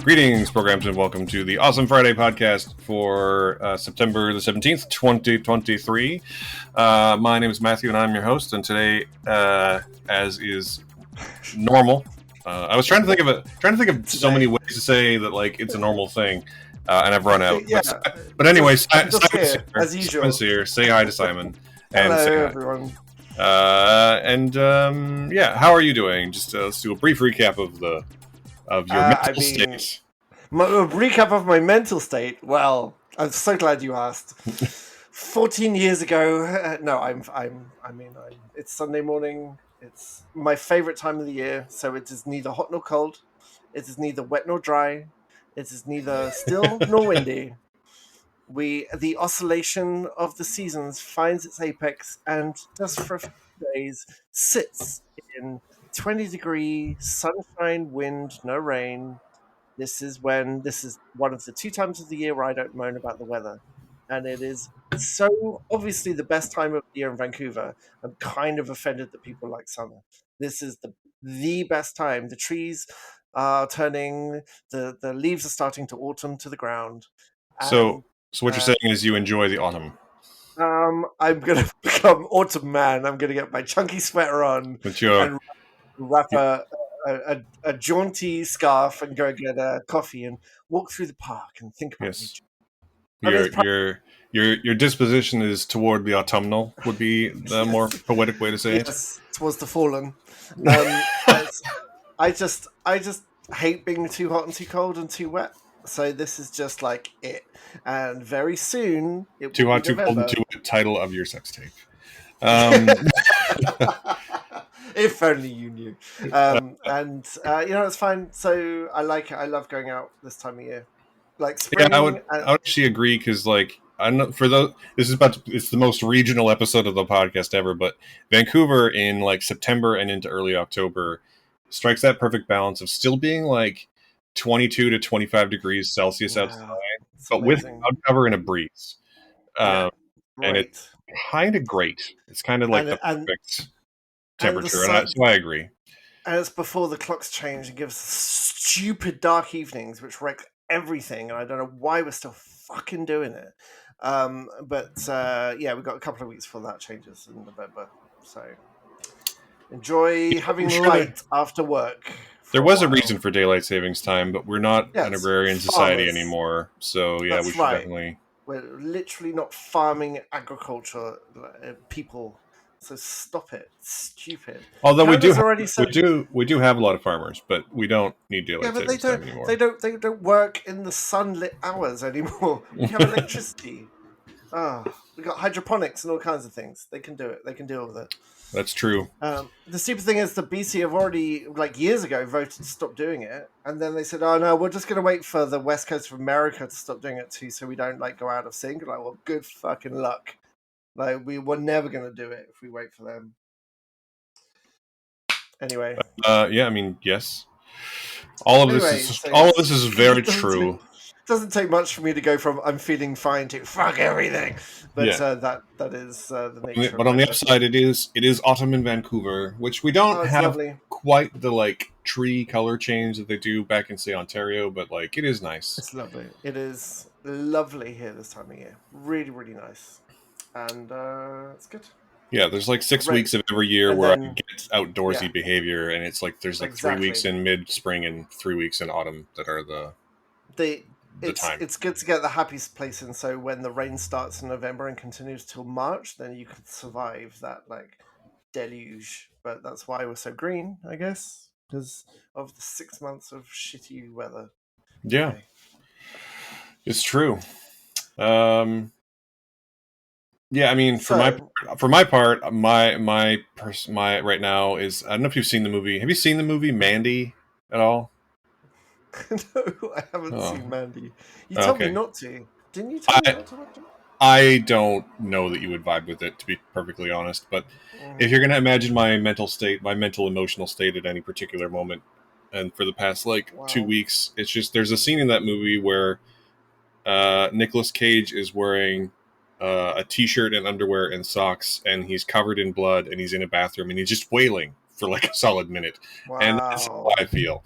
Greetings, programs, and welcome to the Awesome Friday podcast for September the 17th, 2023. My name is Matthew, and I'm your host. And today, as is normal, I was trying to think of so many ways to say that like it's a normal thing, and I've run out. Yeah, but anyway, Simon's here, as usual. Simon's here. Say hi to Simon. Hello, say hi. everyone. How are you doing? Just let's do a brief recap of your mental state. A recap of my mental state. Well, I'm so glad you asked. 14 years ago. It's Sunday morning. It's my favorite time of the year. So it is neither hot nor cold. It is neither wet nor dry. It is neither still nor windy. The oscillation of the seasons finds its apex and just for a few days sits in 20-degree sunshine, wind, no rain. This is one of the two times of the year where I don't moan about the weather. And it is so obviously the best time of the year in Vancouver. I'm kind of offended that people like summer. This is the best time. The trees are turning, the leaves are starting to autumn to the ground. So what you're saying is you enjoy the autumn. I'm going to become autumn man. I'm going to get my chunky sweater on and wrap a jaunty scarf and go get a coffee and walk through the park and think about nature. Your disposition is toward the autumnal would be the more poetic way to say it. Yes, towards the fallen. I just hate being too hot and too cold and too wet. So this is just like it. And very soon it will Too hot, be too cold, November. too wet. Title of your sex tape. If only you knew. It's fine. So I like it. I love going out this time of year. Like spring. Yeah, I would actually agree because like I know it's the most regional episode of the podcast ever, but Vancouver in like September and into early October strikes that perfect balance of still being like 22 to 25 degrees Celsius outside, but with cloud cover and a breeze. And it's kind of great. It's kind of like the perfect temperature, so I agree. And it's before the clocks change and gives stupid dark evenings, which wreck everything. And I don't know why we're still fucking doing it. We've got a couple of weeks before that changes in November. So enjoy having light after work. There was a reason for daylight savings time, but we're not an agrarian society anymore. So yeah, we should definitely. We're literally not farming agriculture people. So stop it. It's stupid. Although we do have a lot of farmers, but we don't need daylight savings time anymore. They don't work in the sunlit hours anymore. We have electricity. We got hydroponics and all kinds of things. They can do it. They can deal with it. That's true. The stupid thing is the BC have already, like years ago, voted to stop doing it. And then they said, oh no, we're just going to wait for the West Coast of America to stop doing it too so we don't like go out of sync. Like, well, good fucking luck. Like, we're never going to do it if we wait for them. Anyway. Yes. All of this is very true. It doesn't take much for me to go from I'm feeling fine to fuck everything. But that is the nature. But on the upside, it is autumn in Vancouver, which we don't have quite the like tree color change that they do back in, say, Ontario, but like it is nice. It's lovely. It is lovely here this time of year. Really, really nice. And it's good. Yeah, there's like 6 weeks of every year where I get outdoorsy behavior, and it's like there's like 3 weeks in mid-spring and 3 weeks in autumn that are the time. It's good to get the happiest place in, so when the rain starts in November and continues till March, then you can survive that like deluge. But that's why we're so green, I guess, because of the 6 months of shitty weather. Yeah, okay. It's true. Yeah, I mean, for my part, my right now is I don't know if you've seen the movie. Have you seen the movie Mandy at all? No, I haven't seen Mandy. You told me not to. Didn't you tell me not to watch it? I don't know that you would vibe with it, to be perfectly honest. But if you're going to imagine my mental emotional state at any particular moment, and for the past 2 weeks, it's just there's a scene in that movie where Nicolas Cage is wearing a t-shirt and underwear and socks, and he's covered in blood, and he's in a bathroom, and he's just wailing for like a solid minute. Wow. And that's how I feel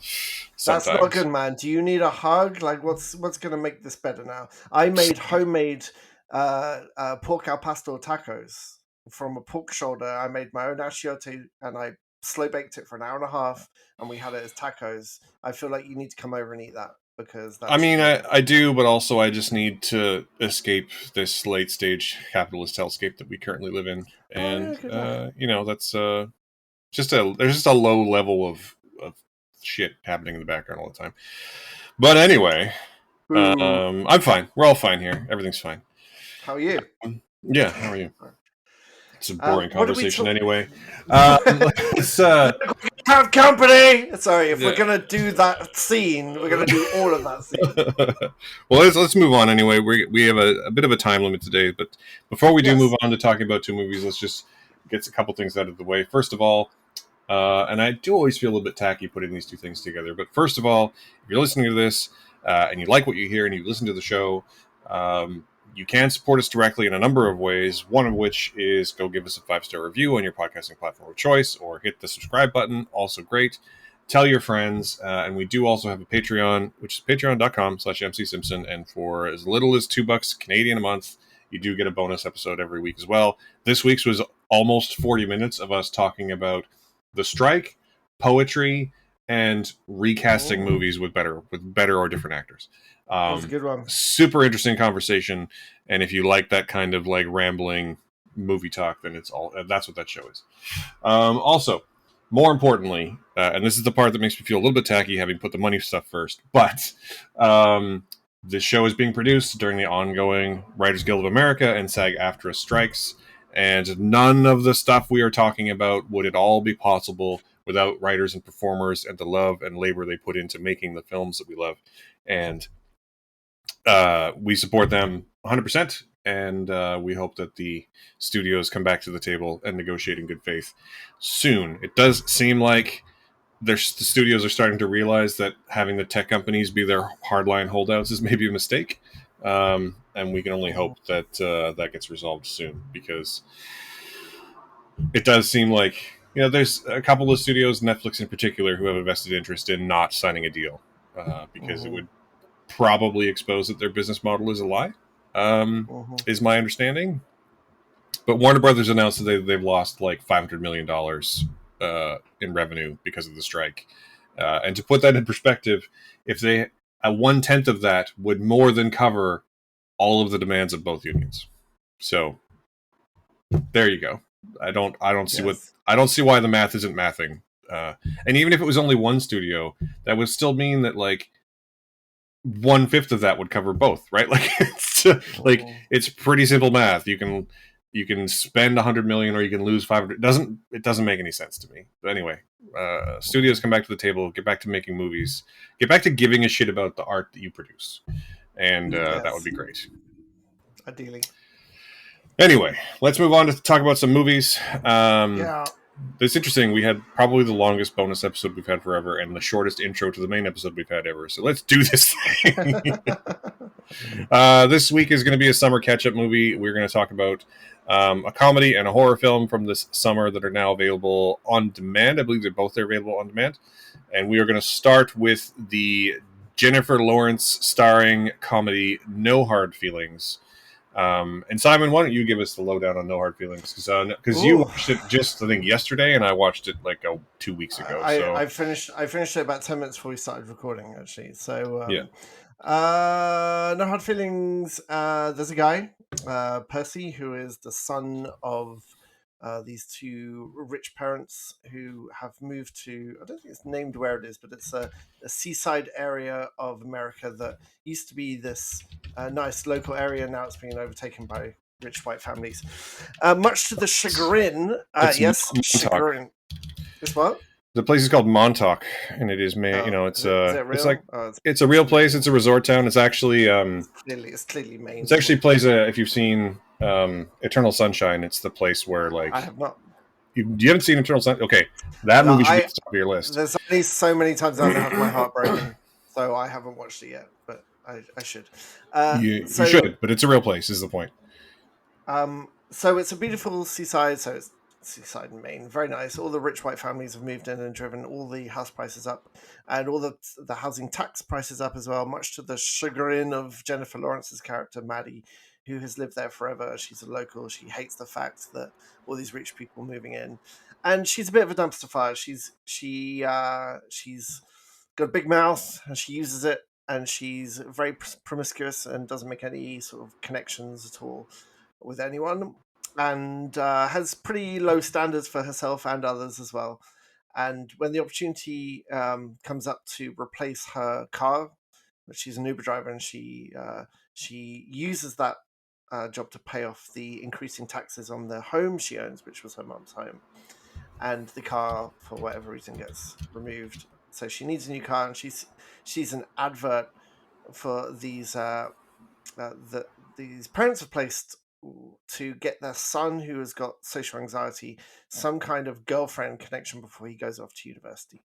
sometimes. That's not good, man. Do you need a hug? Like, what's going to make this better now? I made homemade pork al pastor tacos from a pork shoulder. I made my own achiote, and I slow baked it for an hour and a half, and we had it as tacos. I feel like you need to come over and eat that, because that's... I mean, I do, but also I just need to escape this late stage capitalist hellscape that we currently live in. And, that's there's just a low level of shit happening in the background all the time. But anyway, I'm fine. We're all fine here. Everything's fine. How are you? Yeah, how are you? It's a boring what conversation anyway. Let's have company. Sorry, if we're gonna do that scene, we're gonna do all of that scene. Well, let's move on anyway. We have a bit of a time limit today, but before we do move on to talking about two movies, let's just get a couple things out of the way. First of all, and I do always feel a little bit tacky putting these two things together, but first of all, if you're listening to this and you like what you hear and you listen to the show, you can support us directly in a number of ways, one of which is go give us a 5-star review on your podcasting platform of choice, or hit the subscribe button. Also great. Tell your friends. And we do also have a Patreon, which is patreon.com/MCSimpson. And for as little as $2 Canadian a month, you do get a bonus episode every week as well. This week's was almost 40 minutes of us talking about the strike, poetry, and recasting movies with better or different actors. That was a good one. Super interesting conversation, and if you like that kind of like rambling movie talk, then that's what that show is. Also, more importantly, and this is the part that makes me feel a little bit tacky, having put the money stuff first, but this show is being produced during the ongoing Writers Guild of America and SAG-AFTRA strikes, and none of the stuff we are talking about would at all be possible without writers and performers and the love and labor they put into making the films that we love. And we support them 100%, and we hope that the studios come back to the table and negotiate in good faith soon. It does seem like the studios are starting to realize that having the tech companies be their hardline holdouts is maybe a mistake, and we can only hope that that gets resolved soon, because it does seem like there's a couple of studios, Netflix in particular, who have a vested interest in not signing a deal because it would probably expose that their business model is a lie, is my understanding. But Warner Brothers announced that they've lost like $500 million in revenue because of the strike. And to put that in perspective, if they a 1/10 of that would more than cover all of the demands of both unions. So there you go. I don't see why the math isn't mathing. And even if it was only one studio, that would still mean that like 1/5 of that would cover both, right? Like it's pretty simple math. You can spend 100 million or you can lose 500. It doesn't make any sense to me. But anyway, studios come back to the table, get back to making movies, get back to giving a shit about the art that you produce, and that would be great. Ideally. Anyway, let's move on to talk about some movies. It's interesting. We had probably the longest bonus episode we've had forever and the shortest intro to the main episode we've had ever. So let's do this thing. This week is going to be a summer catch-up movie. We're going to talk about a comedy and a horror film from this summer that are now available on demand. I believe they're both available on demand. And we are going to start with the Jennifer Lawrence starring comedy No Hard Feelings. And Simon, why don't you give us the lowdown on No Hard Feelings? Because you watched it just, I think, yesterday, and I watched it like 2 weeks ago. I finished it about 10 minutes before we started recording, actually. So No Hard Feelings. There's a guy, Percy, who is the son of these two rich parents who have moved to, I don't think it's named where it is, but it's a seaside area of America that used to be this nice local area. Now it's being overtaken by rich white families, much to the chagrin. Chagrin. It's what? The place is called Montauk, and it is it's it's a real place. It's a resort town. It's actually it's clearly Maine. It's actually plays if you've seen Eternal Sunshine. It's the place where I have not. You haven't seen Eternal Sunshine? Okay, that movie should be at the top of your list. There's only so many times I've had my heart broken, so I haven't watched it yet, but I should. You should, but it's a real place. Is the point? So it's a beautiful seaside. So it's seaside in Maine. Very nice. All the rich white families have moved in and driven all the house prices up, and all the housing tax prices up as well, much to the chagrin of Jennifer Lawrence's character Maddie, who has lived there forever. She's a local. She hates the fact that all these rich people moving in, and she's a bit of a dumpster fire. She's got a big mouth and she uses it, and she's very promiscuous and doesn't make any sort of connections at all with anyone, and has pretty low standards for herself and others as well. And when the opportunity comes up to replace her car, she's an Uber driver, and she uses that job to pay off the increasing taxes on the home she owns, which was her mum's home. And the car, for whatever reason, gets removed. So she needs a new car, and she's an advert for these parents have placed to get their son, who has got social anxiety, some kind of girlfriend connection before he goes off to university,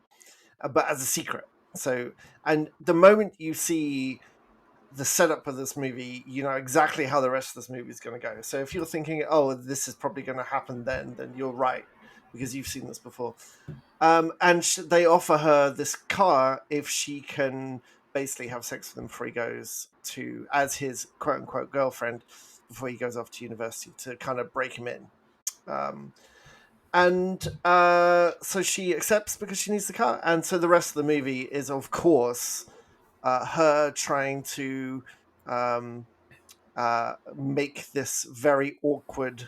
but as a secret. So, and the moment you see the setup of this movie, you know exactly how the rest of this movie is going to go. So if you're thinking, oh, this is probably going to happen, then you're right, because you've seen this before. And they offer her this car if she can basically have sex with him before he goes to, as his quote unquote girlfriend, before he goes off to university, to kind of break him in. So she accepts because she needs the car. And so the rest of the movie is, of course, her trying to make this very awkward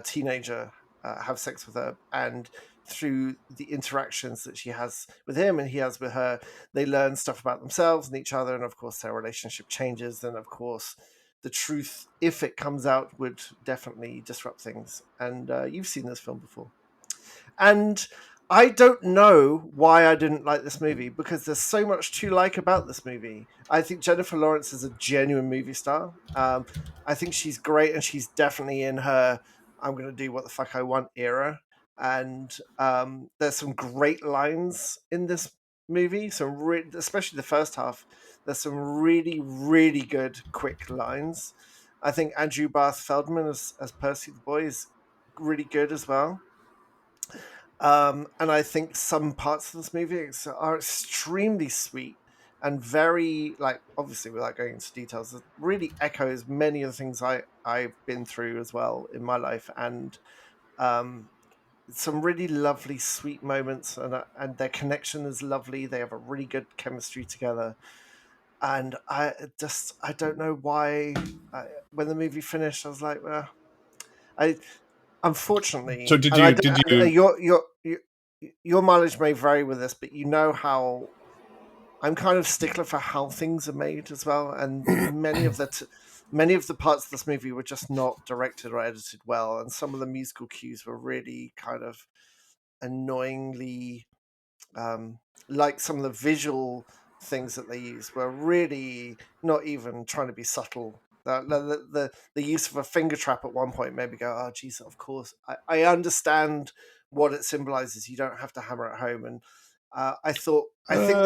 teenager have sex with her, and through the interactions that she has with him and he has with her, they learn stuff about themselves and each other, and of course their relationship changes, and of course the truth, if it comes out, would definitely disrupt things. And you've seen this film before, and I don't know why I didn't like this movie, because there's so much to like about this movie. I think Jennifer Lawrence is a genuine movie star. I think she's great, and she's definitely in her "I'm going to do what the fuck I want" era. And there's some great lines in this movie. Especially the first half. There's some really, really good quick lines. I think Andrew Barth Feldman as Percy the boy is really good as well. And I think some parts of this movie are extremely sweet and very, like, obviously without going into details, it really echoes many of the things I've been through as well in my life. And um, some really lovely, sweet moments, and their connection is lovely. They have a really good chemistry together. And I don't know why. When the movie finished, I was like, well, I So unfortunately, did and you did you your mileage may vary with this, but you know how I'm kind of stickler for how things are made as well, and many of the parts of this movie were just not directed or edited well, and some of the musical cues were really kind of annoyingly, like some of the visual things that they use were really not even trying to be subtle. The use of a finger trap at one point made me go, oh geez, of course I understand what it symbolizes. You don't have to hammer it home. And I think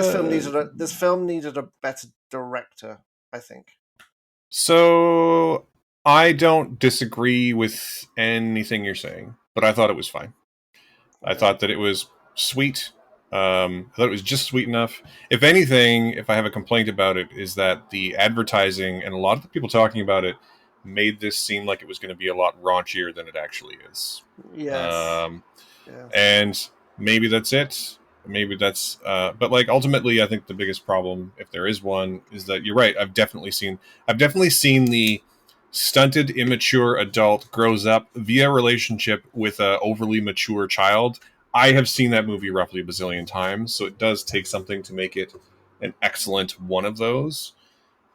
this film needed a better director, I think. So I don't disagree with anything you're saying, but I thought it was fine. I thought that it was sweet. I thought it was just sweet enough. If anything, if I have a complaint about it, is that the advertising and a lot of the people talking about it made this seem like it was going to be a lot raunchier than it actually is. Yes. And maybe that's it. Maybe that's, but like ultimately, I think the biggest problem, if there is one, is that you're right. I've definitely seen the stunted, immature adult grows up via relationship with a overly mature child. I have seen that movie roughly a bazillion times, so it does take something to make it an excellent one of those.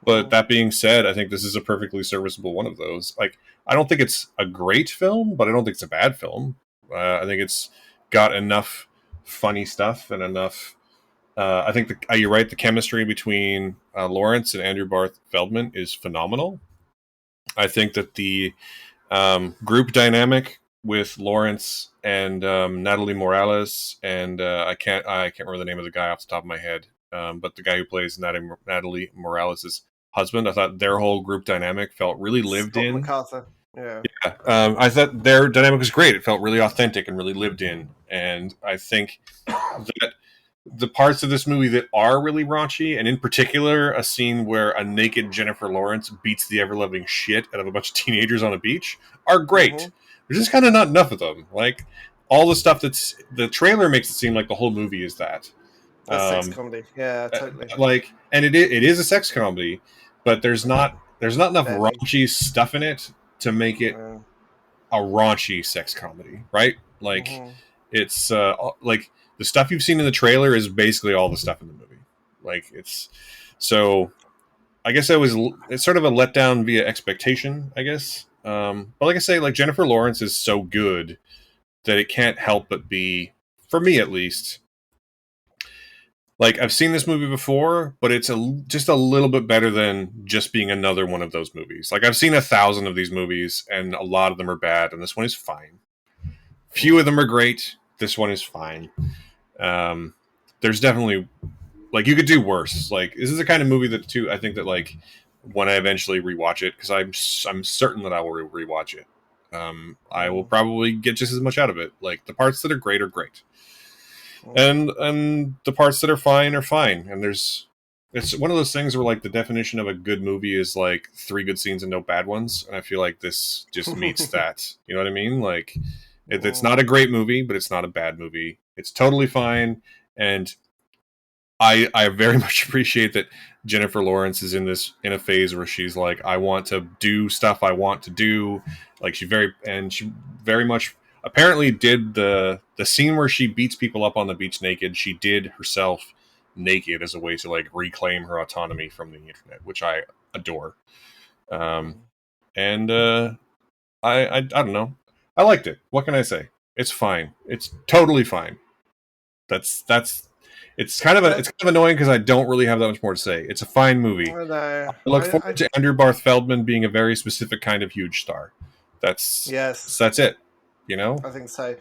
But that being said, I think this is a perfectly serviceable one of those. Like, I don't think it's a great film, but I don't think it's a bad film. I think it's got enough funny stuff and enough. I think you're right. The chemistry between Lawrence and Andrew Barth Feldman is phenomenal. I think that the group dynamic with Lawrence and Natalie Morales and I can't remember the name of the guy off the top of my head, but the guy who plays Natalie Morales' husband, I thought their whole group dynamic felt really lived Scott in. MacArthur. Yeah. I thought their dynamic was great. It felt really authentic and really lived in. And I think that the parts of this movie that are really raunchy, and in particular, a scene where a naked Jennifer Lawrence beats the ever loving shit out of a bunch of teenagers on a beach, are great. Mm-hmm. There's just kind of not enough of them. Like all the stuff that's the trailer makes it seem like the whole movie is that. A sex Um, comedy. Yeah, totally. like, and it is a sex comedy, but there's not enough Barely. raunchy stuff in it to make it Yeah. a raunchy sex comedy, right? Like Mm-hmm. it's like the stuff you've seen in the trailer is basically all the stuff in the movie. Like it's so I guess it's sort of a letdown via expectation, I guess. But like I say, like Jennifer Lawrence is so good that it can't help but be, for me at least, like I've seen this movie before, but it's just a little bit better than just being another one of those movies. Like I've seen 1,000 of these movies, and a lot of them are bad, and this one is fine. Few of them are great. This one is fine. Um, there's definitely like you could do worse. Like this is the kind of movie that too. I think that like when I eventually rewatch it, because I'm certain that I will rewatch it. I will probably get just as much out of it. Like the parts that are great, and the parts that are fine are fine. And it's one of those things where like the definition of a good movie is like 3 good scenes and no bad ones, and I feel like this just meets that. You know what I mean? Like it's not a great movie, but it's not a bad movie. It's totally fine, and I very much appreciate that Jennifer Lawrence is in a phase where she's like, I want to do stuff I want to do. Like she very much apparently did the scene where she beats people up on the beach naked. She did herself naked as a way to like reclaim her autonomy from the internet, which I adore. Um, and I don't know. I liked it. What can I say? It's fine. It's totally fine. That's it's kind of annoying because I don't really have that much more to say. It's a fine movie. I know. I look forward to Andrew Barth Feldman being a very specific kind of huge star. That's Yes, that's it. You know? I think so.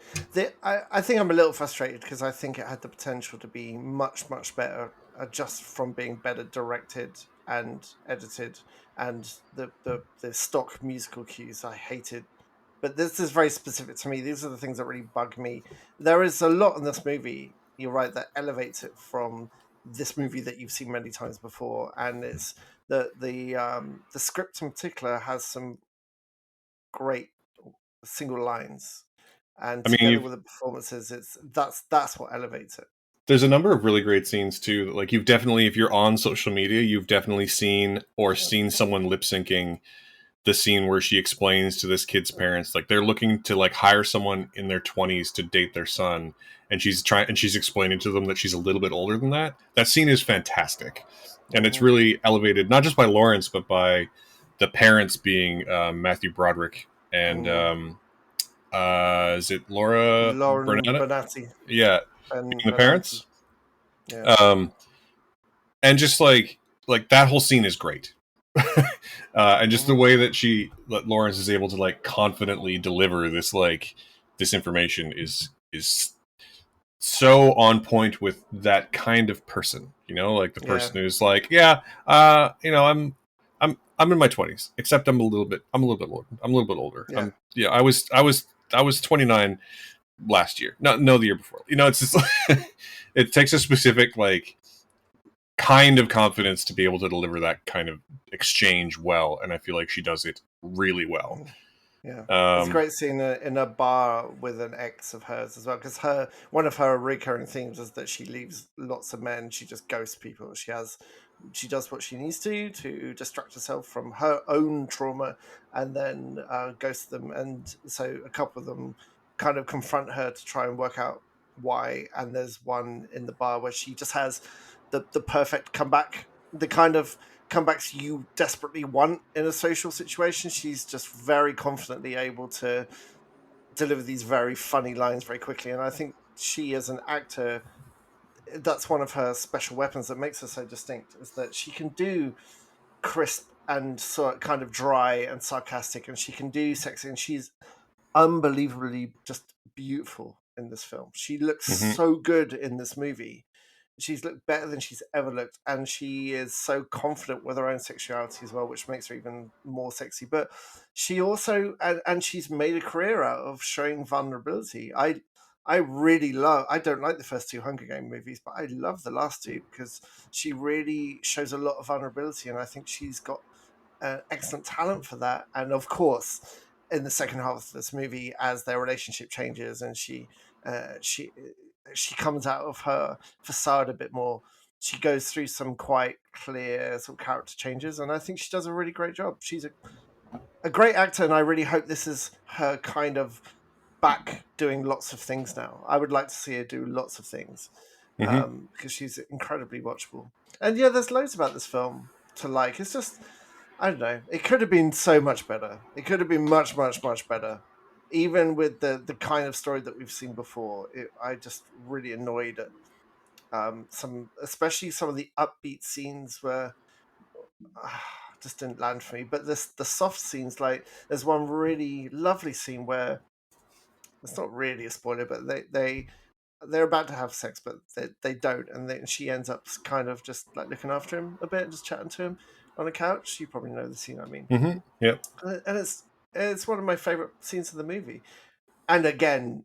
I think I'm a little frustrated because I think it had the potential to be much, much better, just from being better directed and edited, and the stock musical cues I hated. But this is very specific to me. These are the things that really bug me. There is a lot in this movie, you're right, that elevates it from this movie that you've seen many times before, and it's the script in particular has some great single lines, and I mean, together with the performances, that's what elevates it. there's a number of really great scenes too. That, like you've definitely, if you're on social media, you've definitely seen someone lip syncing the scene where she explains to this kid's parents like they're looking to like hire someone in their 20s to date their son, and she's explaining to them that she's a little bit older than that. That scene is fantastic, and it's Mhm. really elevated not just by Lawrence but by the parents being Matthew Broderick and is it Laura Lauren Bernetta? Benatti, Yeah, Ben being the Benanti, parents. yeah. Um, and just like that whole scene is great. And just the Mhm. way that Lawrence is able to like confidently deliver this information is so on point with that kind of person. You know, like the Yeah. person who's like, yeah, I'm in my 20s, except I'm a little bit older. I'm a little bit older. Yeah. I was 29 last year. No, the year before. You know, it's just it takes a specific like kind of confidence to be able to deliver that kind of exchange well, and I feel like she does it really well. Yeah, it's Um, great seeing her in a bar with an ex of hers as well. Because one of her recurring themes is that she leaves lots of men. She just ghosts people. She does what she needs to distract herself from her own trauma, and then ghosts them. And so a couple of them kind of confront her to try and work out why. And there's one in the bar where she just has the perfect comeback, the kind of comebacks you desperately want in a social situation. She's just very confidently able to deliver these very funny lines very quickly. And I think she, as an actor, that's one of her special weapons that makes her so distinct, is that she can do crisp and sort of kind of dry and sarcastic, and she can do sexy, and she's unbelievably just beautiful in this film. She looks mhm. so good in this movie. she's looked better than she's ever looked, and she is so confident with her own sexuality as well, which makes her even more sexy. But she also and she's made a career out of showing vulnerability. I really love. I don't like the first two Hunger Game movies, but I love the last two because she really shows a lot of vulnerability, and I think she's got excellent talent for that. And of course, in the second half of this movie, as their relationship changes and she comes out of her facade a bit more, she goes through some quite clear sort of character changes, and I think she does a really great job. She's a great actor, and I really hope this is her kind of back doing lots of things now. I would like to see her do lots of things because she's incredibly watchable. And yeah, there's loads about this film to like. It's just, I don't know. It could have been so much better. It could have been much, much, much better. Even with the kind of story that we've seen before, I just really annoyed at especially some of the upbeat scenes where just didn't land for me. But the soft scenes, like there's one really lovely scene where it's not really a spoiler, but they're about to have sex, but they don't, and she ends up kind of just like looking after him a bit and just chatting to him on a couch. You probably know the scene I mean. Yep. And it's one of my favorite scenes of the movie. And again,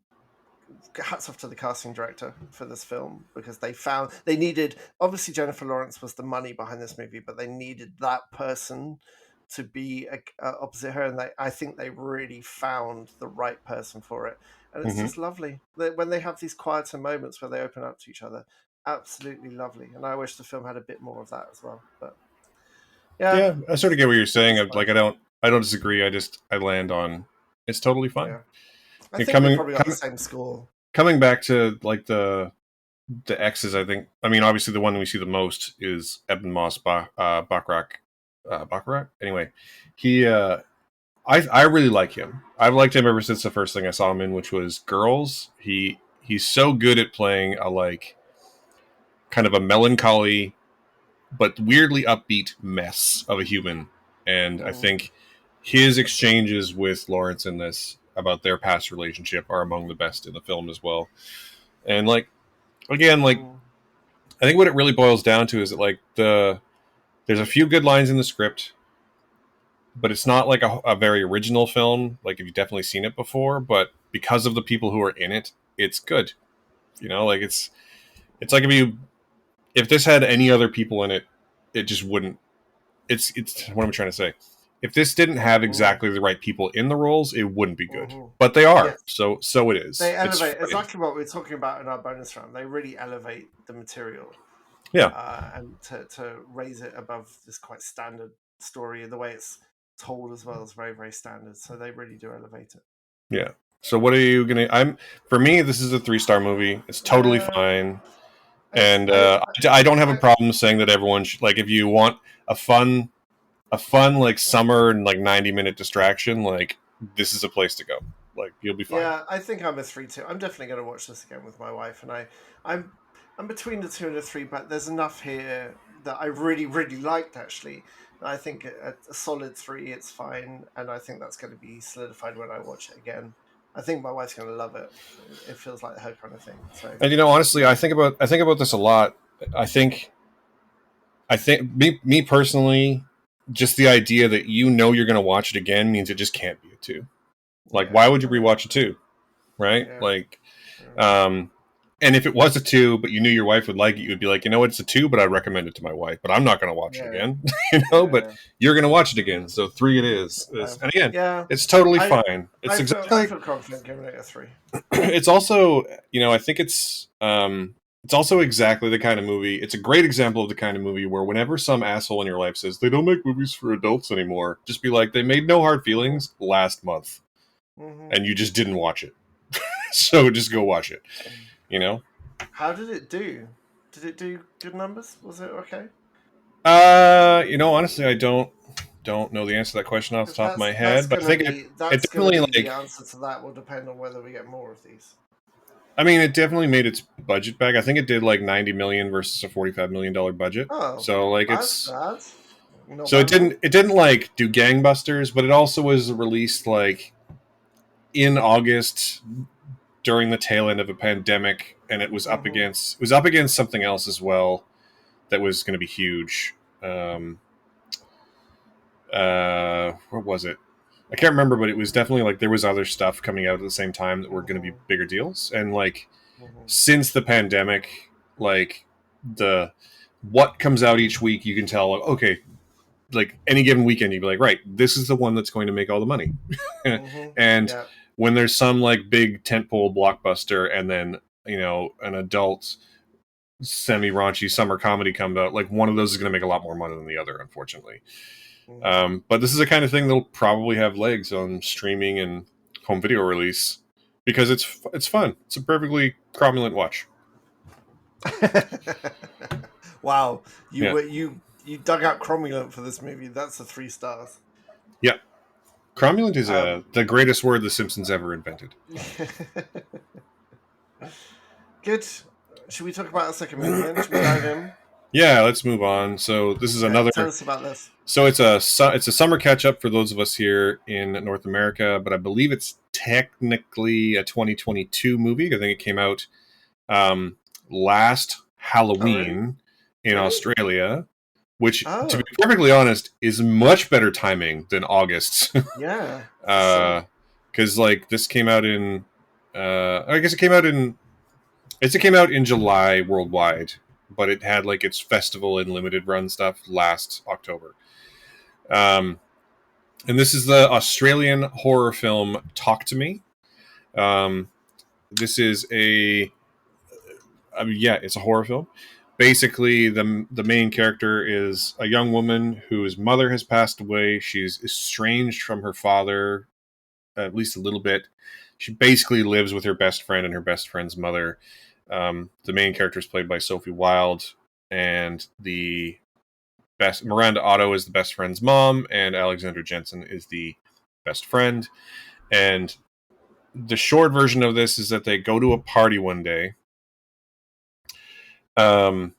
hats off to the casting director for this film because they needed, obviously Jennifer Lawrence was the money behind this movie, but they needed that person to be opposite her, and I think they really found the right person for it, and it's just lovely when they have these quieter moments where they open up to each other. Absolutely lovely, and I wish the film had a bit more of that as well. But yeah, I sort of get what you're saying. I don't disagree. I land on it's totally fine. Yeah. I think we probably got the same score. Coming back to like the X's, I mean obviously the one we see the most is Eben Moss Bachrach. Anyway, he I really like him. I've liked him ever since the first thing I saw him in, which was Girls. He's so good at playing a like kind of a melancholy but weirdly upbeat mess of a human. And I think his exchanges with Lawrence in this about their past relationship are among the best in the film as well. And like again, like I think what it really boils down to is that like there's a few good lines in the script, but it's not like a very original film. Like if you've definitely seen it before, but because of the people who are in it, it's good. You know, like it's like if this had any other people in it, it just wouldn't. It's what am I trying to say? If this didn't have exactly the right people in the roles, it wouldn't be good. But they are, so it is. They elevate exactly what we were talking about in our bonus round. They really elevate the material, and to raise it above this quite standard story, and the way it's told as well is very, very standard. So they really do elevate it. Yeah. So what are you gonna? For me, this is a 3-star movie. It's totally fine. And I don't have a problem saying that everyone should, like, if you want a fun like summer and like 90-minute distraction, like this is a place to go. Like you'll be fine. Yeah, I think I'm a 3-2. I'm definitely going to watch this again with my wife, and I'm between the 2 and the 3, but there's enough here that I really, really liked actually. I think a solid 3, it's fine, and I think that's going to be solidified when I watch it again. I think my wife's going to love it. It feels like her kind of thing. So, and honestly, I think about this a lot. I think me personally, just the idea that you're going to watch it again means it just can't be a 2. Like, why would you rewatch a 2, right? Yeah. Like, and if it was a 2, but you knew your wife would like it, you would be like, you know what, it's a 2, but I'd recommend it to my wife. But I'm not going to watch it again, But you're going to watch it again, so 3 it is. And again, it's totally fine. It's I feel confident giving it a 3. It's also, I think it's also exactly the kind of movie. It's a great example of the kind of movie where whenever some asshole in your life says they don't make movies for adults anymore, just be like, they made No Hard Feelings last month, and you just didn't watch it. So just go watch it. How did it do? Did it do good numbers? Was it okay? Honestly, I don't know the answer to that question off the top of my head, but I think it definitely the answer to that will depend on whether we get more of these. I mean, it definitely made its budget back. I think it did like $90 million versus a $45 million budget. Oh, so like it's so it didn't like do gangbusters, but it also was released like in August during the tail end of a pandemic, and it was up Mm-hmm. against something else as well that was going to be huge. What was it? I can't remember, but it was definitely like there was other stuff coming out at the same time that were going to be Mm-hmm. bigger deals. And like Mm-hmm. since the pandemic, like the what comes out each week, you can tell. Okay, like any given weekend, you'd be like, right, this is the one that's going to make all the money. Mm-hmm. And Yeah. when there's some like big tentpole blockbuster, and then an adult semi raunchy summer comedy comes out, like one of those is going to make a lot more money than the other, unfortunately. Mm-hmm. But this is the kind of thing that'll probably have legs on streaming and home video release because it's fun. It's a perfectly cromulent watch. Wow, you Yeah, were you dug out cromulent for this movie. That's a 3 stars. yeah. Cromulent is Um, the greatest word the Simpsons ever invented. Good. Should we talk about a second movie then? Should we dive in? Yeah, let's move on. So this is Okay, another. tell us about this. So it's a summer catch up for those of us here in North America, but I believe it's technically a 2022 movie. I think it came out last Oh, really? Halloween in Really? Australia, which, to be Oh, perfectly honest, is much better timing than August. yeah, for sure. Because like this came out in, I guess it came out in July worldwide, but it had like its festival and limited run stuff last October. Um, and this is the Australian horror film Talk to Me. Um, this is it's a horror film. Basically, the main character is a young woman whose mother has passed away. She's estranged from her father, at least a little bit. She basically lives with her best friend and her best friend's mother. The main character is played by Sophie Wilde, and the best Miranda Otto is the best friend's mom, and Alexandra Jensen is the best friend. And the short version of this is that they go to a party one day, um,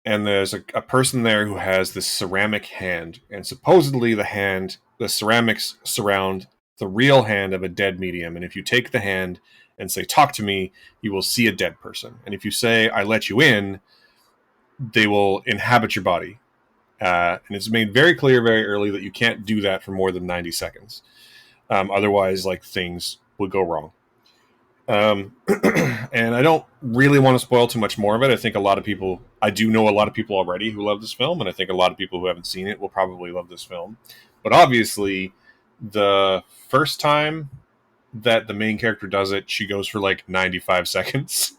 and there's a person there who has this ceramic hand, and supposedly the ceramics surround the real hand of a dead medium. And if you take the hand and say "talk to me," you will see a dead person. And if you say "I let you in," they will inhabit your body. And it's made very clear very early that you can't do that for more than 90 seconds. Otherwise, like things would go wrong. And I don't really want to spoil too much more of it. I do know a lot of people already who love this film, and I think a lot of people who haven't seen it will probably love this film. But obviously, the first time that the main character does it, she goes for like 95 seconds,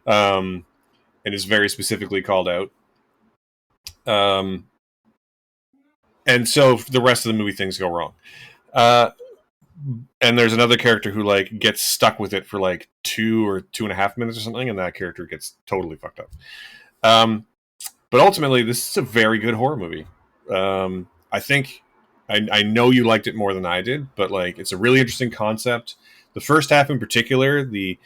and is very specifically called out. Um, and so the rest of the movie, things go wrong. Uh, and there's another character who like gets stuck with it for like 2 or 2.5 minutes or something, and that character gets totally fucked up. Um, but ultimately, this is a very good horror movie. I think I know you liked it more than I did, but like it's a really interesting concept. The first half in particular, the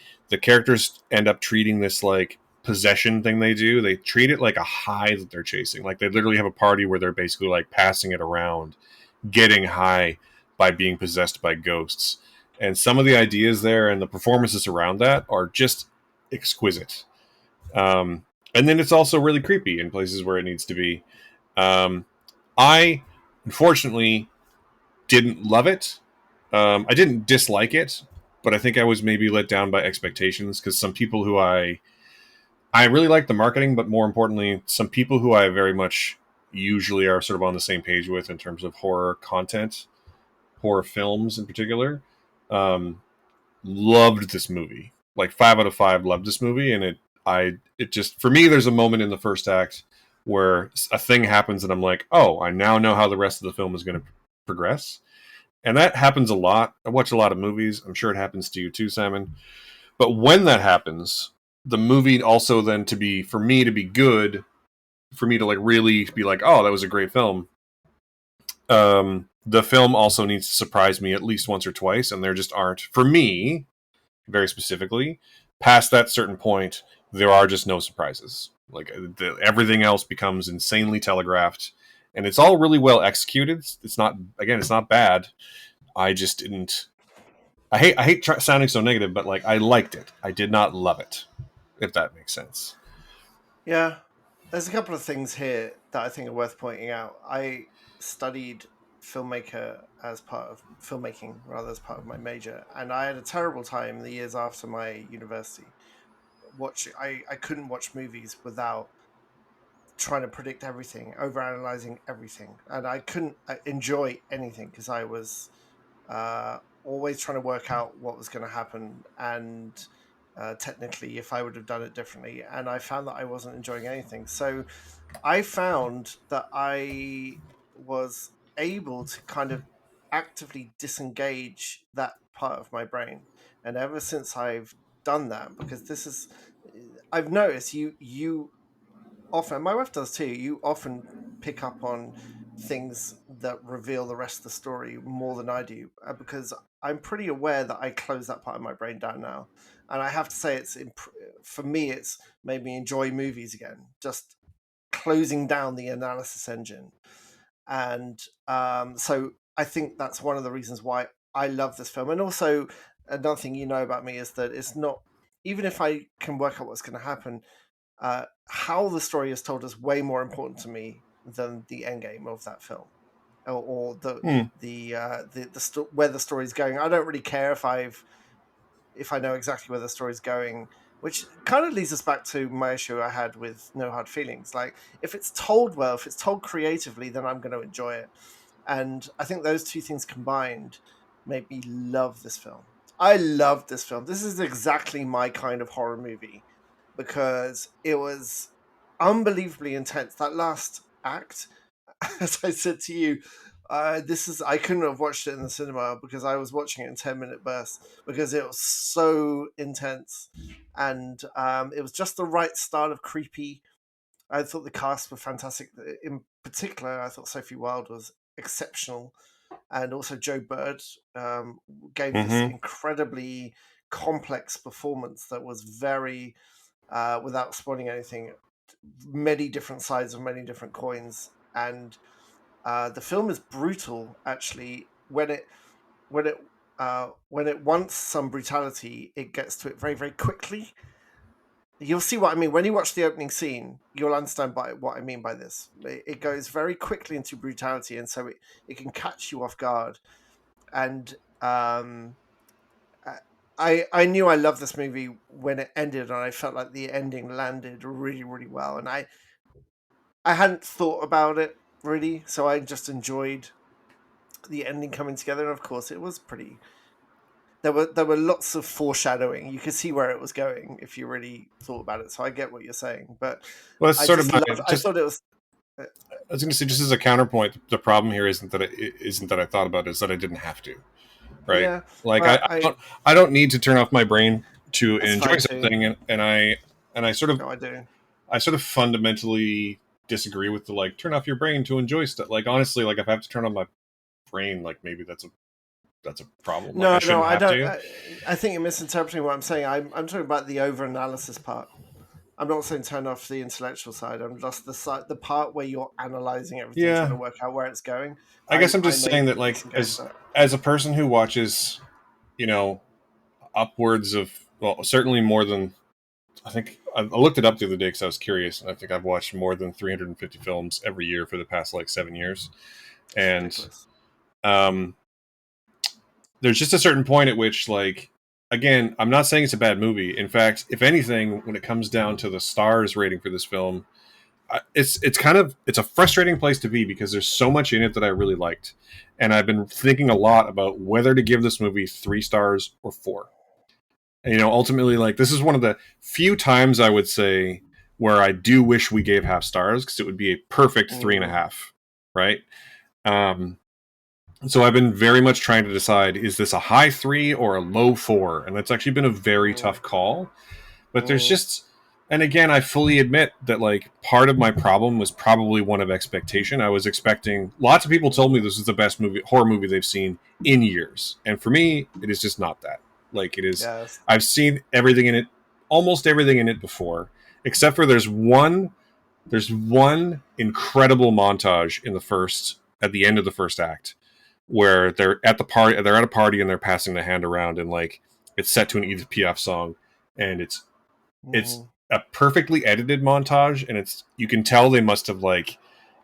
characters end up treating this like possession thing they do. They treat it like a high that they're chasing. Like they literally have a party where they're basically like passing it around, getting high by being possessed by ghosts. And some of the ideas there and the performances around that are just exquisite. And then it's also really creepy in places where it needs to be. I unfortunately didn't love it. I didn't dislike it, but I think I was maybe let down by expectations because some people who I really like the marketing, but more importantly, some people who I very much usually are sort of on the same page with in terms of horror content, horror films in particular, um, loved this movie. Like 5 out of 5 loved this movie, and it just for me, there's a moment in the first act where a thing happens, and I'm like, oh, I now know how the rest of the film is going to progress, and that happens a lot. I watch a lot of movies. I'm sure it happens to you too, Simon. But when that happens, the movie also then to be for me to be good, for me to like really be like, oh, that was a great film. The film also needs to surprise me at least once or twice, and there just aren't for me very specifically. Past that certain point, there are just no surprises. Like everything else becomes insanely telegraphed, and it's all really well executed. It's not bad. I just didn't. I hate sounding so negative, but like I liked it. I did not love it, if that makes sense. Yeah, there's a couple of things here that I think are worth pointing out. I studied filmmaker as part of filmmaking rather as part of my major, and I had a terrible time the years after my university. I couldn't watch movies without trying to predict everything, overanalyzing everything, and I couldn't enjoy anything because I was always trying to work out what was going to happen and technically if I would have done it differently. And I found that I wasn't enjoying anything. So I found that I was able to kind of actively disengage that part of my brain. And ever since I've done that, because this is, I've noticed you often, my wife does too, you often pick up on things that reveal the rest of the story more than I do, because I'm pretty aware that I close that part of my brain down now. And I have to say, for me, it's made me enjoy movies again, just closing down the analysis engine. And so I think that's one of the reasons why I love this film. And also, another thing you know about me is that it's not, even if I can work out what's going to happen, how the story is told is way more important to me than the end game of that film, or where the story's going. I don't really care if I know exactly where the story's going, which kind of leads us back to my issue I had with No Hard Feelings. Like, if it's told well, if it's told creatively, then I'm going to enjoy it. And I think those two things combined made me love this film. I loved this film. This is exactly my kind of horror movie because it was unbelievably intense. That last act, as I said to you, I couldn't have watched it in the cinema because I was watching it in 10-minute bursts because it was so intense, and it was just the right style of creepy. I thought the cast were fantastic. In particular, I thought Sophie Wilde was exceptional, and also Joe Bird gave this Mm-hmm. incredibly complex performance that was very, without spoiling anything, many different sides of many different coins. And the film is brutal, actually. When it when it wants some brutality, it gets to it very, very quickly. You'll see what I mean when you watch the opening scene. You'll understand what I mean by this. It goes very quickly into brutality, and so it can catch you off guard. And I knew I loved this movie when it ended, and I felt like the ending landed really, really well. And I hadn't thought about it really, so I just enjoyed the ending coming together. And of course, it was pretty. There were lots of foreshadowing. You could see where it was going if you really thought about it. So I get what you're saying, but Well, it's I sort of just my loved. I just. thought it was. I was going to say, just as a counterpoint, the problem here isn't that I thought about it, is that I didn't have to. Right? Yeah, Like well, I don't need to turn off my brain to it's enjoy fine too. something, and I sort of No, I do. fundamentally disagree with the like turn off your brain to enjoy stuff. Like honestly, like if I have to turn on my brain, like maybe that's a problem. Like I No, shouldn't I have don't. to. I think you're misinterpreting what I'm saying. I'm talking about the over-analysis part. I'm not saying turn off the intellectual side. I'm just the part where you're analyzing everything, trying Yeah, to work out where it's going. I guess I'm I just saying may that like disengage that. as a person who watches, you know, upwards of, well, certainly more than, I think I looked it up the other day because I was curious, and I think I've watched more than 350 films every year for the past like 7 years, It's and ridiculous. um, there's just a certain point at which, like, again, I'm not saying it's a bad movie. In fact, if anything, when it comes down to the stars rating for this film, it's kind of, it's a frustrating place to be because there's so much in it that I really liked, and I've been thinking a lot about whether to give this movie 3 stars or 4. And, you know, ultimately, like, this is one of the few times I would say where I do wish we gave half stars because it would be a perfect three and a Mm, half, right? Um, so I've been very much trying to decide, is this a high 3 or a low 4? And that's actually been a very mm, tough call. But there's mm, just, and again, I fully admit that like part of my problem was probably one of expectation. I was expecting, lots of people told me mm. this is the best horror movie they've seen in years. And for me, it is just not that. Like it is, Yes. I've seen everything in it, almost everything in it before, except for there's one incredible montage in the first, at the end of the first act, where they're at the party, they're at a party and they're passing the hand around, and like it's set to an Edith Piaf song, and it's a perfectly edited montage, and it's, you can tell they must have like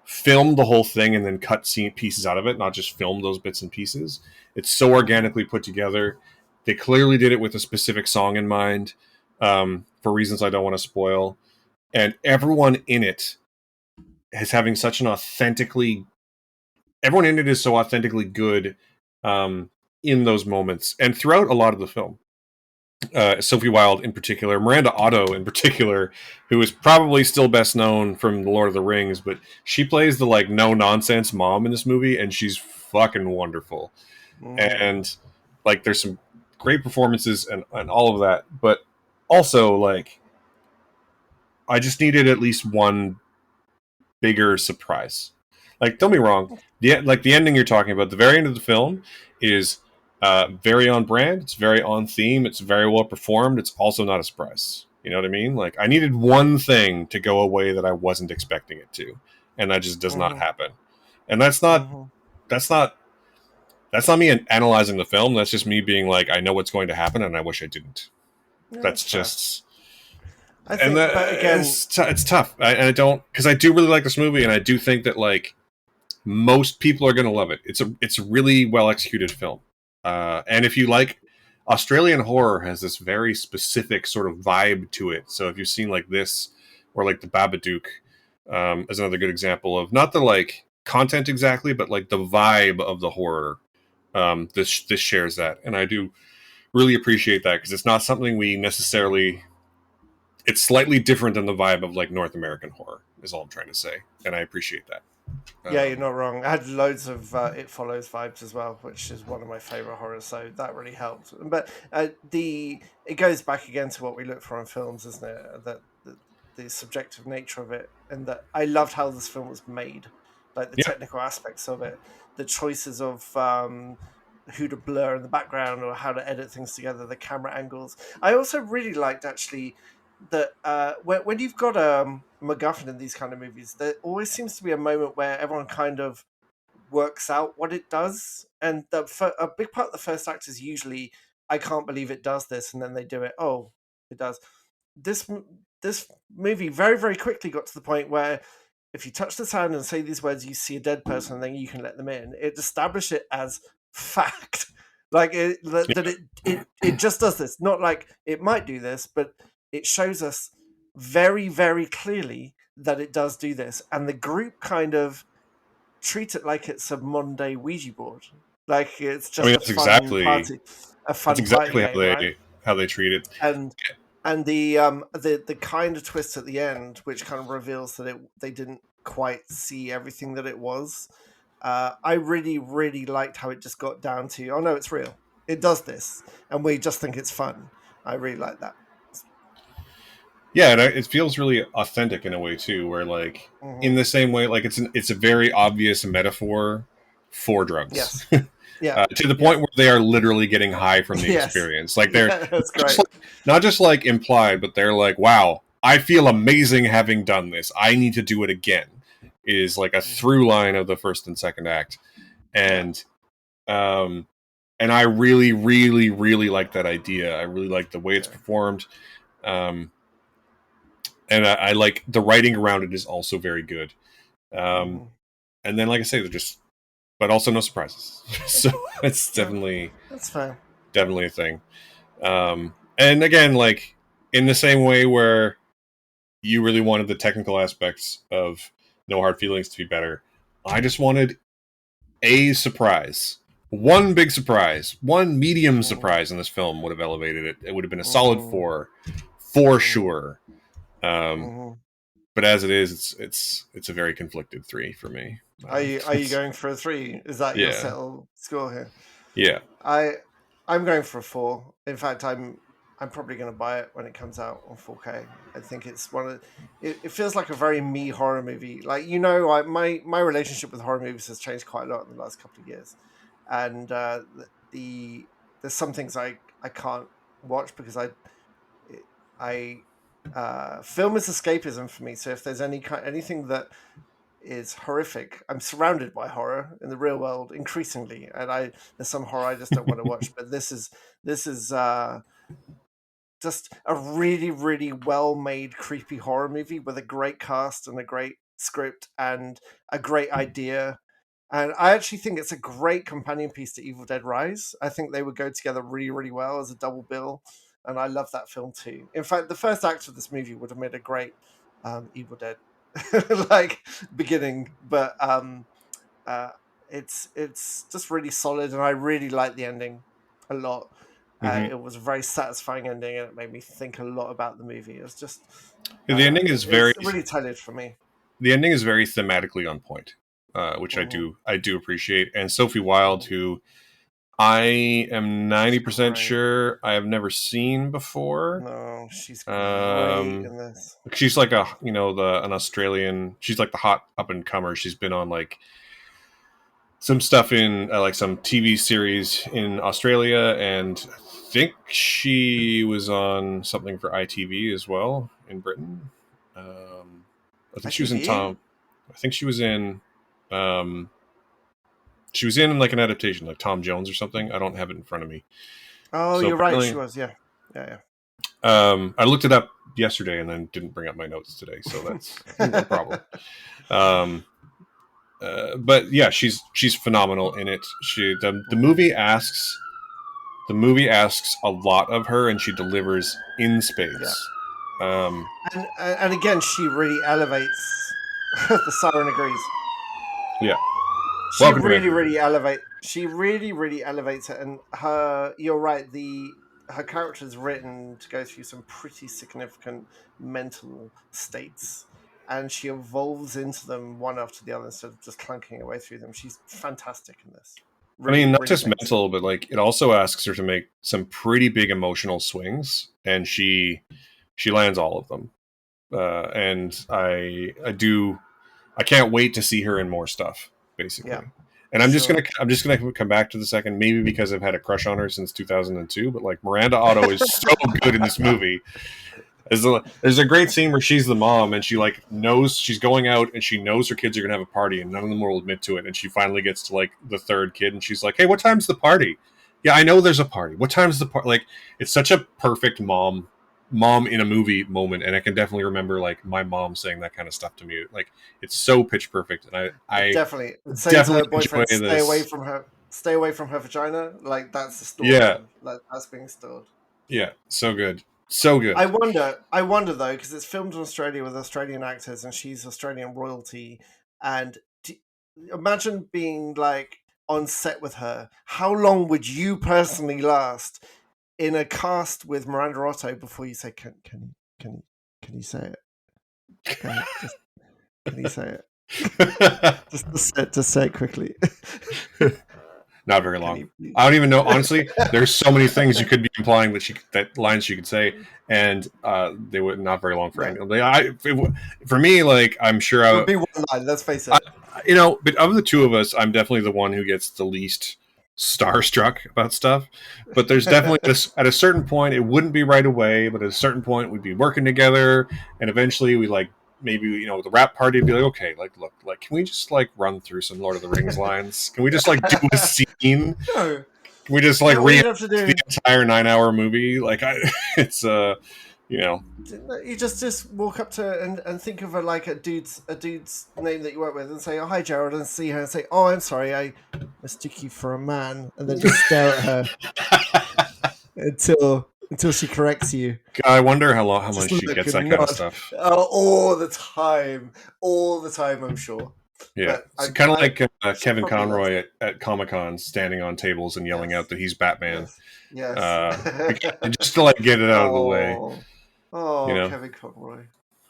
filmed the whole thing and then cut scene pieces out of it, not just filmed those bits and pieces. It's so organically put together. They clearly did it with a specific song in mind, for reasons I don't want to spoil. And everyone in it is having such an authentically, everyone in it is so authentically good, in those moments and throughout a lot of the film. Sophie Wilde in particular, Miranda Otto in particular, who is probably still best known from The Lord of the Rings, but she plays the like no nonsense mom in this movie, and she's fucking wonderful. And like, there's some great performances and all of that, but also like, I just needed at least one bigger surprise. Like, don't be wrong, the ending you're talking about, the very end of the film, is very on brand. It's very on theme. It's very well performed. It's also not a surprise. You know what I mean? Like, I needed one thing to go away that I wasn't expecting it to, and that just does not happen. And that's not that's not that's not me analyzing the film. That's just me being like, I know what's going to happen, and I wish I didn't. Yeah, That's just. I think, but again, it's tough. I don't, because I do really like this movie, and I do think that like most people are going to love it. It's a really well executed film, and if you like, Australian horror has this very specific sort of vibe to it. So if you've seen like this, or like The Babadook, as another good example of not the like content exactly, but like the vibe of the horror, this shares that, and I do really appreciate that, because it's not something we necessarily. It's slightly different than the vibe of like North American horror, is all I'm trying to say, and I appreciate that. Yeah, you're not wrong. I had loads of It Follows vibes as well, which is one of my favorite horrors, so that really helped. But it goes back again to what we look for in films, isn't it? That the subjective nature of it, and that I loved how this film was made, like the Yeah, technical aspects of it, the choices of who to blur in the background or how to edit things together, the camera angles. I also really liked actually that when you've got a MacGuffin in these kind of movies, there always seems to be a moment where everyone kind of works out what it does, and a big part of the first act is usually, I can't believe it does this, and then they do it. Oh, it does. This movie very, very quickly got to the point where if you touch this hand and say these words, you see a dead person, and then you can let them in. It established it as fact, like it just does this. Not like it might do this, but it shows us very, very clearly that it does do this, and the group kind of treat it like it's a modern day Ouija board, like it's I mean, just a fun party, game, right? how they treat it. And the kind of twist at the end, which kind of reveals that they didn't quite see everything that it was. I really, really liked how it just got down to, oh no, it's real. It does this, and we just think it's fun. I really like that. Yeah, and it feels really authentic in a way too, where like in the same way, like it's a very obvious metaphor for drugs. Yes. Yeah. To the point where they are literally getting high from the experience. Like they're that's great. Not just like implied, but they're like, wow, I feel amazing having done this. I need to do it again. Is like a through line of the first and second act. And and I really, really, really like that idea. I really like the way it's performed. And I like the writing around it is also very good. And then, like I say, they're just, but also no surprises. So it's definitely that's fine. Definitely a thing. And again, like in the same way where you really wanted the technical aspects of No Hard Feelings to be better, I just wanted a surprise. One big surprise, one medium surprise in this film would have elevated it. It would have been a solid 4, for sure. But as it is, it's a very conflicted 3 for me. Are you going for a 3? Is that your settled score here? Yeah. I'm going for a 4. In fact, I'm probably going to buy it when it comes out on 4K. I think it's one of it feels like a very me horror movie. Like, you know, my relationship with horror movies has changed quite a lot in the last couple of years, and there's some things I can't watch because I film is escapism for me. So if there's anything that is horrific. I'm surrounded by horror in the real world increasingly, and there's some horror I just don't want to watch. But this is just a really, really well made, creepy horror movie with a great cast and a great script and a great idea. And I actually think it's a great companion piece to Evil Dead Rise. I think they would go together really, really well as a double bill. And I love that film too. In fact, the first act of this movie would have made a great Evil Dead like beginning. But uh, it's just really solid, and I really like the ending a lot. Mm-hmm. It was a very satisfying ending, and it made me think a lot about the movie. It was just The ending is it's really tailored for me. the ending is very thematically on point, which Mhm. I do appreciate. And Sophie Wilde, who I am 90% Great. sure I have never seen before. No, she's great Um, in this. she's like a an Australian. She's like the hot up and comer. She's been on like some stuff in like some TV series in Australia, and I think she was on something for ITV as well in Britain. I think she was in ITV? Tom. I think she was in. Um, she was in like an adaptation, like Tom Jones or something. I don't have it in front of me. Oh, So you're right. She apparently, was. Yeah, yeah, I looked it up yesterday and then didn't bring up my notes today, so that's a problem. Um, but yeah, she's phenomenal in it. The movie asks a lot of her, and she delivers in yeah. spades. Um, And again, she really elevates. The siren agrees. yeah, She welcome to really, Vancouver. really elevate. She really, really elevates it, and her. You're right. Her character is written to go through some pretty significant mental states, and she evolves into them one after the other instead of just clunking away through them. She's fantastic in this. I mean, Really, not really just makes it. mental, but like it also asks her to make some pretty big emotional swings, and she lands all of them. And I can't wait to see her in more stuff, Yeah, basically. And sure. I'm just gonna come back to the second, maybe because I've had a crush on her since 2002. But like Miranda Otto is so good in this movie. There's a great scene where she's the mom and she like knows she's going out and she knows her kids are gonna have a party and none of them will admit to it. And she finally gets to like the third kid and she's like, "Hey, what time's the party?" "Yeah, I know there's a party. What time's the party?" Like it's such a perfect mom in a movie moment, and I can definitely remember like my mom saying that kind of stuff to me. Like it's so pitch perfect, and I Definitely saying to definitely her enjoy boyfriend, this. stay away from her vagina. Like that's the Yeah, story. Like that's being stored. yeah, so good, so good. I wonder though, because it's filmed in Australia with Australian actors, and she's Australian royalty. And imagine being like on set with her. How long would you personally last in a cast with Miranda Otto before you say, can you can you say it? Go ahead, just can you say it? Just say it quickly. Not very Can long. you please? I don't even know. Honestly, there's so many things you could be implying that lines she could say, and they would not very long for Yeah, any. For me, like I'm sure it would be one line. Let's face I, it. but of the two of us, I'm definitely the one who gets the least starstruck about stuff. But there's definitely this at a certain point, it wouldn't be right away, but at a certain point, we'd be working together, and eventually, we like maybe the rap party would be like, okay, like look, like can we just like run through some Lord of the Rings lines? Can we just like do a scene? No, Can we just like all react you'd have to to the do. entire 9 hour movie? Like it's you know, You just walk up to and think of a dude's name that you work with and say, "Oh, hi, Gerald," and see her and say, "Oh, I'm sorry, I mistook you for a man," and then just stare at her until she corrects you. I wonder how Just much she look gets and that kind of nod. stuff. Oh, all the time. I'm sure, Yeah, but it's kind of like she Kevin probably loves Conroy it. at Comic Con, standing on tables and yelling out Yes, that he's Batman, yes, yes. just to like get it out of the way. Oh, You oh, know, Kevin Conroy.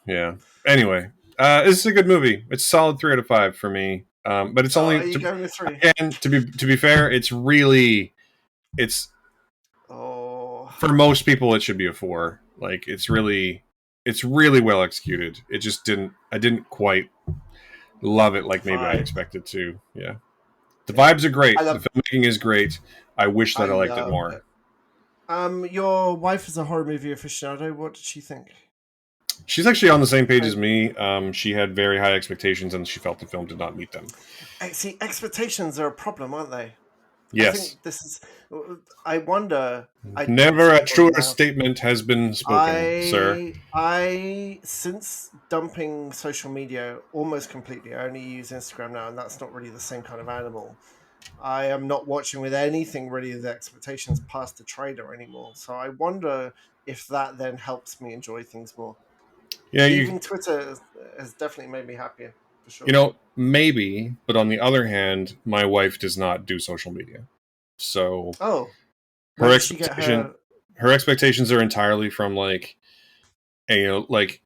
yeah. Anyway, this is a good movie. It's a solid 3 out of 5 for me. But it's Oh, are only you going with three? again to be fair, it's Oh, for most people it should be a 4. Like it's really well executed. It just didn't I didn't quite love it like maybe I five. expected to. Yeah. The Yeah, vibes are I great. The love. filmmaking is great. I wish I that I liked it loved more. it. Your wife is a horror movie aficionado. What did she think? She's actually on the same page as me. She had very high expectations, and she felt the film did not meet them. See, expectations are a problem, aren't they? I Yes. think this is. I wonder. I Never a sort of thought truer now. statement has been spoken, sir. I since dumping social media almost completely. I only use Instagram now, and that's not really the same kind of animal. I am not watching with anything really the expectations past the trailer anymore. So I wonder if that then helps me enjoy things more. Yeah, Leaving Twitter has definitely made me happier for you sure. know, maybe, but on the other hand, my wife does not do social media. So Oh, where her does she get expectation her? her expectations are entirely from like like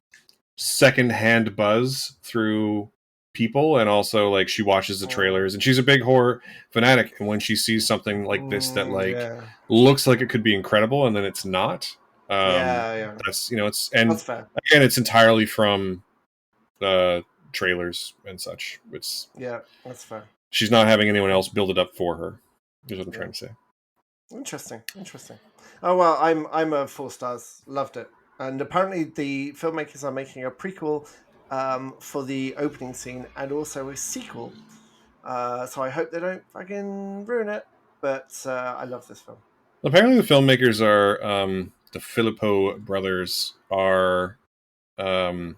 secondhand buzz through people, and also like she watches the Mm, trailers, and she's a big horror fanatic, and when she sees something like this that like yeah, looks like it could be incredible and then it's not, yeah. that's it's, and That's fair. again, it's entirely from uh trailers and such. It's Yeah, that's fair. she's not having anyone else build it up for her, is what I'm Yeah, trying to say. interesting. Oh well, I'm a 4 stars. Loved it. And apparently, the filmmakers are making a prequel for the opening scene and also a sequel. So I hope they don't fucking ruin it. But I love this film. Apparently the filmmakers are the Filippo brothers are um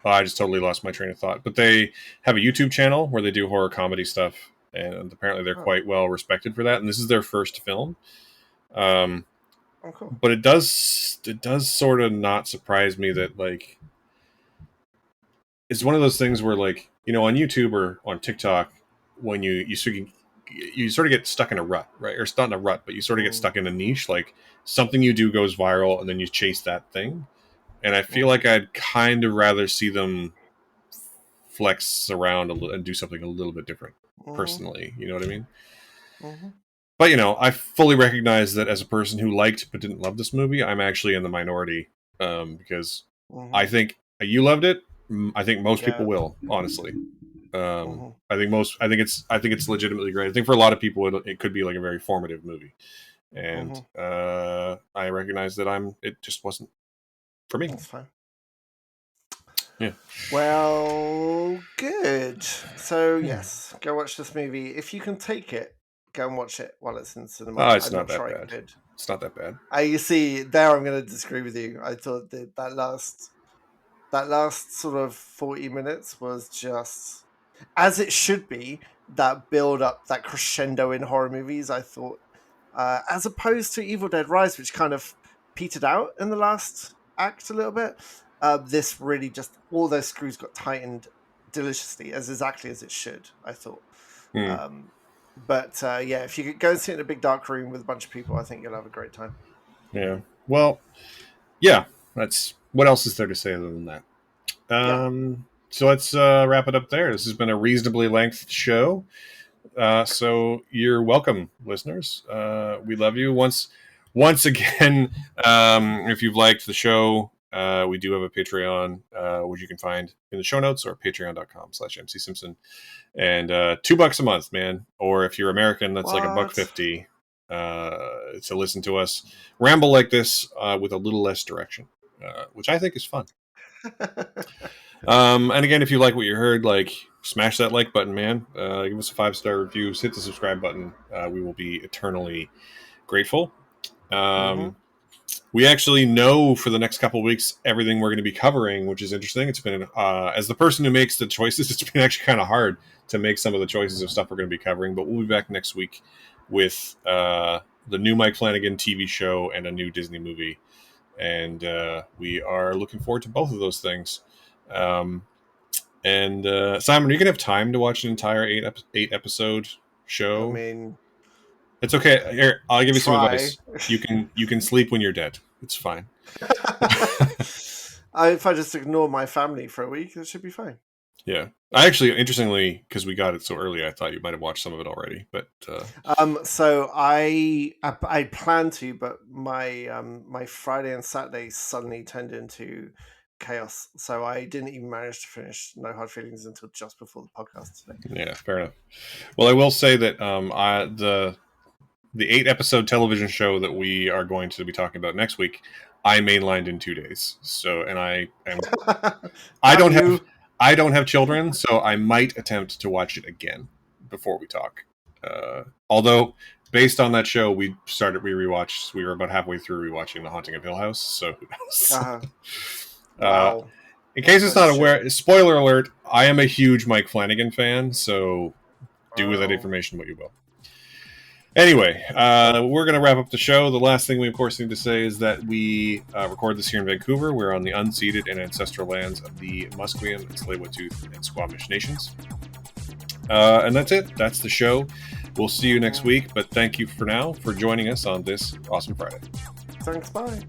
oh, I just totally lost my train of thought. But they have a YouTube channel where they do horror comedy stuff, and apparently they're Oh, quite well respected for that. And this is their first film. Um, oh, cool. but it does sort of not surprise me that like it's one of those things where like on YouTube or on TikTok, when you sort of get stuck in a rut, right? Or it's not in a rut, but you sort of get Mm, stuck in a niche. Like something you do goes viral, and then you chase that thing. And I feel mm, like I'd kind of rather see them flex around and do something a little bit different mm-hmm, personally, you know what I mean? mm-hmm, But I fully recognize that as a person who liked but didn't love this movie, I'm actually in the minority, because mm-hmm. I think you loved it. I think most people Yeah. will, honestly. Mm-hmm, I think it's legitimately great. I think for a lot of people it could be like a very formative movie, and mm-hmm. I recognize that it just wasn't for me. That's fine. Yeah. Well, good. So yes, go watch this movie if you can take it. Go and watch it while it's in cinema. Oh, it's I'm not not that sure I bad. could. It's not that bad. You see, there I'm going to disagree with you. I thought that last sort of 40 minutes was just as it should be. That build up, that crescendo in horror movies. I thought, as opposed to Evil Dead Rise, which kind of petered out in the last act a little bit. This really just all those screws got tightened deliciously, as exactly as it should. I thought. Hmm. Um, but yeah, if you could go and sit in a big dark room with a bunch of people, I think you'll have a great time. Yeah. Well, yeah. That's what else is there to say other than that? Yeah. So let's wrap it up there. This has been a reasonably length show. So you're welcome, listeners. We love you. Once again, if you've liked the show, we do have a Patreon, which you can find in the show notes or patreon.com/MC Simpson. And $2 a month, man. Or if you're American, that's like a buck What? 50 to listen to us ramble like this with a little less direction, which I think is fun. And again, if you like what you heard, like smash that like button, man. Give us a 5-star review. Hit the subscribe button. We will be eternally grateful. Mm-hmm. Um, we actually know for the next couple of weeks everything we're going to be covering, which is interesting. It's been as the person who makes the choices, it's been actually kind of hard to make some of the choices of stuff we're going to be covering. But we'll be back next week with the new Mike Flanagan TV show and a new Disney movie, and we are looking forward to both of those things. Um, and Simon, are you gonna have time to watch an entire eight episode I show? mean, It's okay. Here, I'll give you some try. advice. You can sleep when you're dead. It's fine. If I just ignore my family for a week, it should be fine. Yeah. I actually, interestingly, because we got it so early, I thought you might have watched some of it already. But So I plan to, but my Friday and Saturday suddenly turned into chaos. So I didn't even manage to finish No Hard Feelings until just before the podcast today. yeah, fair enough. Well, I will say that the 8-episode television show that we are going to be talking about next week, I mainlined in 2 days. So, and I don't have children, so I might attempt to watch it again before we talk. Although, based on that show, we rewatched. We were about halfway through rewatching The Haunting of Hill House. So who knows? Wow. In case it's not aware, spoiler alert: I am a huge Mike Flanagan fan. So do with that information what you will. Anyway, we're going to wrap up the show. The last thing we, of course, need to say is that we record this here in Vancouver. We're on the unceded and ancestral lands of the Musqueam, Tsleil-Waututh, and Squamish nations. And that's it. That's the show. We'll see you next week, but thank you for now for joining us on this awesome Friday. Thanks, bye.